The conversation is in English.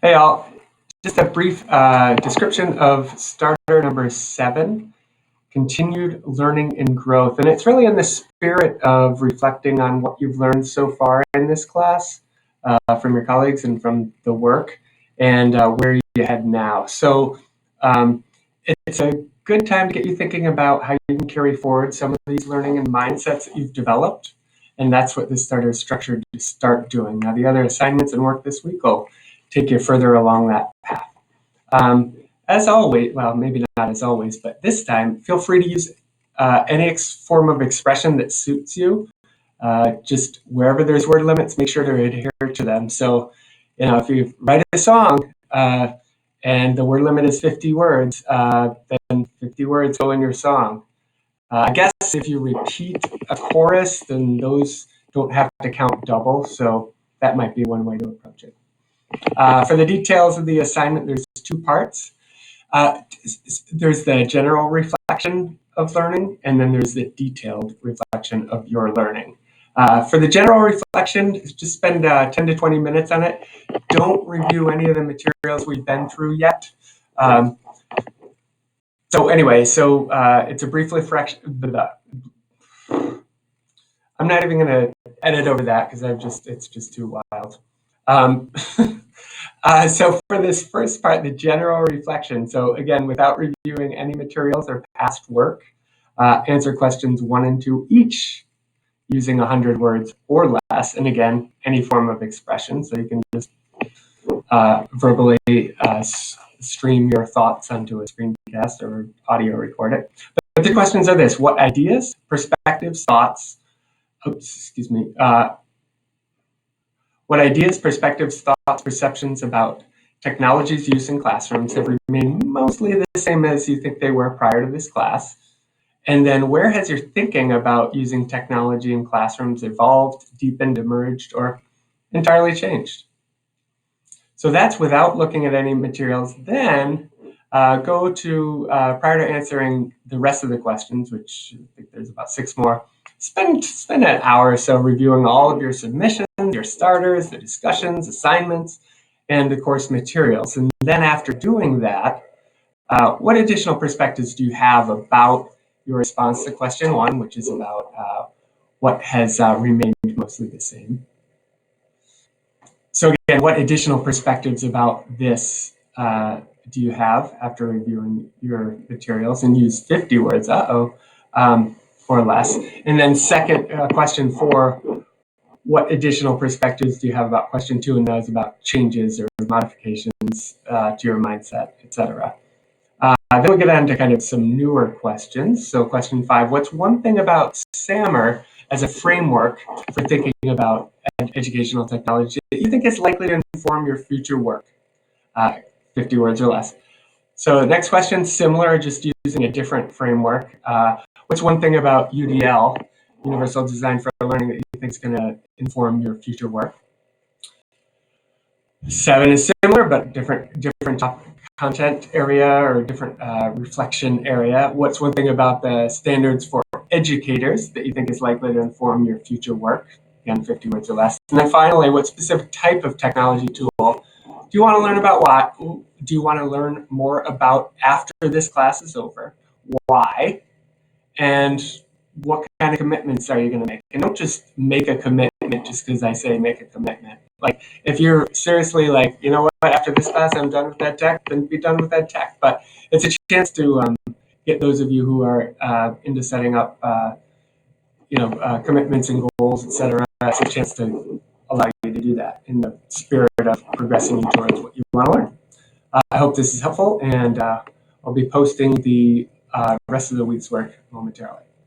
Hey all, just a brief description of starter number 7, continued learning and growth. And it's really in the spirit of reflecting on what you've learned so far in this class from your colleagues and from the work and where you head now. So it's a good time to get you thinking about how you can carry forward some of these learning and mindsets that you've developed. And that's what this starter is structured to start doing. Now, the other assignments and work this week will take you further along that path. As always, well, maybe not as always, but this time, feel free to use any form of expression that suits you. Just wherever there's word limits, make sure to adhere to them. So, if you write a song and the word limit is 50 words, then 50 words go in your song. I guess if you repeat a chorus, then those don't have to count double. So that might be one way to approach it. For the details of the assignment, there's 2 parts. There's the general reflection of learning, and then there's the detailed reflection of your learning. For the general reflection, just spend 10 to 20 minutes on it. Don't review any of the materials we've been through yet. So it's a brief reflection. I'm not even going to edit over that because it's just too wild. So for this first part, the general reflection. So again, without reviewing any materials or past work, answer questions 1 and 2 each using 100 words or less. And again, any form of expression. So you can just verbally stream your thoughts onto a screencast or audio record it. But the questions are this: what ideas, perspectives, thoughts, what ideas, perspectives, thoughts, perceptions about technology's use in classrooms have remained mostly the same as you think they were prior to this class? And then where has your thinking about using technology in classrooms evolved, deepened, emerged, or entirely changed? So that's without looking at any materials. Then go to, prior to answering the rest of the questions, which I think there's about 6 more, spend an hour or so reviewing all of your submissions, your starters, the discussions, assignments, and the course materials. And then after doing that, what additional perspectives do you have about your response to question 1, which is about what has remained mostly the same? So again, what additional perspectives about this do you have after reviewing your materials? And use 50 words, or less. And then second, question 4, what additional perspectives do you have about question 2? And that is about changes or modifications to your mindset, etc. Then we'll get on to kind of some newer questions. So question 5, what's one thing about SAMR as a framework for thinking about educational technology that you think is likely to inform your future work? 50 words or less. So the next question, similar, just using a different framework. What's one thing about UDL, Universal Design for Learning, that you think is going to inform your future work? 7 is similar, but different content area or different reflection area. What's one thing about the standards for educators that you think is likely to inform your future work? Again, 50 words or less. And then finally, what specific type of technology tool do you want to learn about? What do you want to learn more about after this class is over? Why? And what kind of commitments are you going to make? And don't just make a commitment just because I say make a commitment. Like, if you're seriously like, you know what, after this class I'm done with ed tech, then be done with ed tech. But it's a chance to get those of you who are into setting up, commitments and goals, etc. It's a chance to allow you to do that in the spirit of progressing you towards what you want to learn. I hope this is helpful, and I'll be posting the rest of the week's work momentarily.